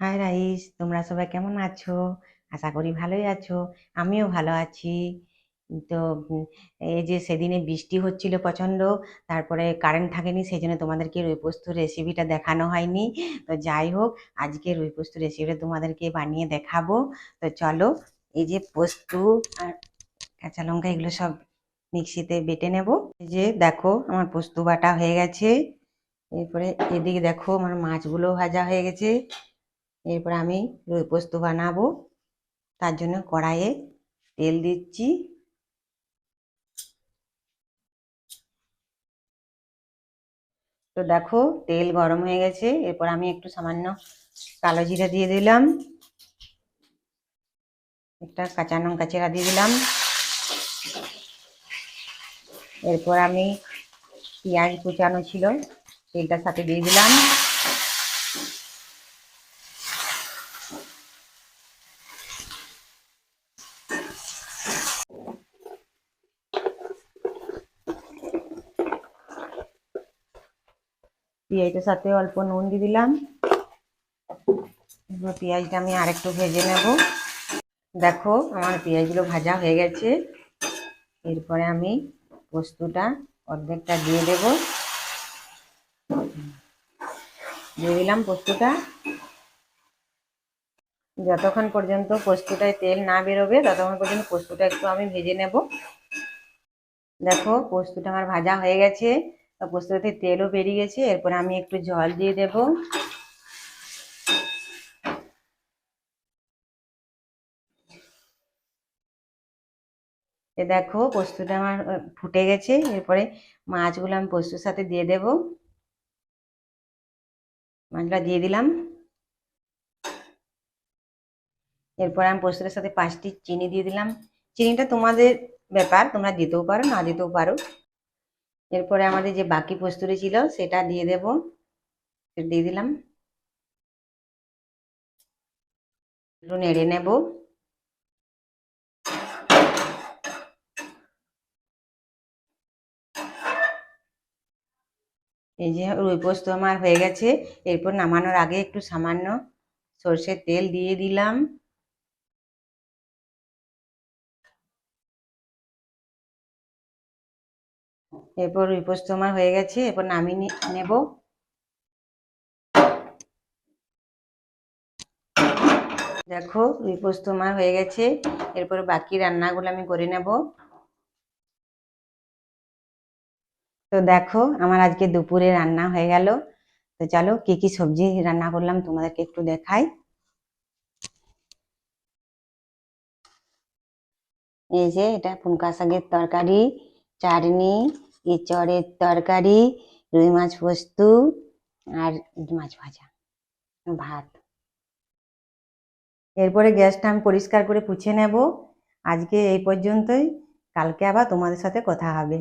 High rice, তোমরা সবাই কেমন আছো? আশা করি ভালোই আছো। আমিও ভালো আছি। তো উম, এই যে সেদিনে বৃষ্টি হচ্ছিল প্রচন্ড, তারপরে কারেন্ট থাকেনি, সেই জন্য তোমাদেরকে রুই পোস্তর রেসিপিটা দেখানো হয়নি। তো যাই হোক, আজকে রুই পোস্তর রেসিপিটা তোমাদেরকে বানিয়ে দেখাবো। তো চলো, এই যে পোস্ত আর কাঁচা লঙ্কা এগুলো সব মিক্সিতে বেটে নেব। এই যে দেখো, আমার পোস্ত বাটা হয়ে গেছে। এরপরে এদিকে দেখো, আমার মাছগুলো ভাজা হয়ে গেছে। এরপর আমি রুই পোস্ত বানাবো, তার জন্য কড়াইয়ে তেল দিচ্ছি। তো দেখো, তেল গরম হয়ে গেছে। এরপর আমি একটু সামান্য কালো জিরা দিয়ে দিলাম, একটা কাঁচা লঙ্কা চেরা দিয়ে দিলাম। এরপর আমি পেঁয়াজ কুচানো ছিল, তেলটার সাথে দিয়ে দিলাম। পেঁয়াজের সাথে অল্প নুন দিয়ে দিলাম। এবার পেঁয়াজটা আমি আরেকটু ভেজে নেব। দেখো, আমার পেঁয়াজগুলো ভাজা হয়ে গেছে। এরপরে আমি পোস্তটা অর্ধেকটা দিয়ে দেব, দিয়ে দিলাম পোস্তটা। যতক্ষণ পর্যন্ত পোস্তটায় তেল না বেরোবে ততক্ষণ পর্যন্ত পোস্তটা একটু আমি ভেজে নেব। দেখো, পোস্তটা আমার ভাজা হয়ে গেছে, পোস্ততে তেলও বেরিয়ে গেছে। এরপর আমি একটু জল দিয়ে দেব। দেখো, পোস্তটা আমার ফুটে গেছে। এরপরে মাছগুলো আমি পোস্তর সাথে দিয়ে দেব। মাছটা দিয়ে দিলাম। এরপর আমি পোস্তর সাথে 5টি চিনি দিয়ে দিলাম। চিনিটা তোমাদের ব্যাপার, তোমরা দিতেও পারো, না দিতেও পারো। এরপরে আমাদের যে বাকি পোস্তটা ছিল সেটা দিয়ে দেব, দিয়ে দিলাম। একটু নেড়ে নেব। এই যে রুই পোস্ত আমার হয়ে গেছে। এরপর নামানোর আগে একটু সামান্য সর্ষের তেল দিয়ে দিলাম। এরপর রুই পোস্ত আমার হয়ে গেছে, এরপর নামিয়ে নেব। দেখো, রুই পোস্ত আমার হয়ে গেছে। এরপর বাকি রান্নাগুলো আমি করে নেব। তো দেখো, আমার আজকে দুপুরে রান্না হয়ে গেল। তো চলো, কি কি সবজি রান্না করলাম তোমাদেরকে একটু দেখাই। এই যে এটা পুনকা শাকের তরকারি, চাটনি, এঁচড়ের তরকারি, রুই মাছ পোস্ত, আর মাছ ভাজা, ভাত। এরপরে গ্যাসটা আমি পরিষ্কার করে পুছে নেব। আজকে এই পর্যন্তই, কালকে আবার তোমাদের সাথে কথা হবে।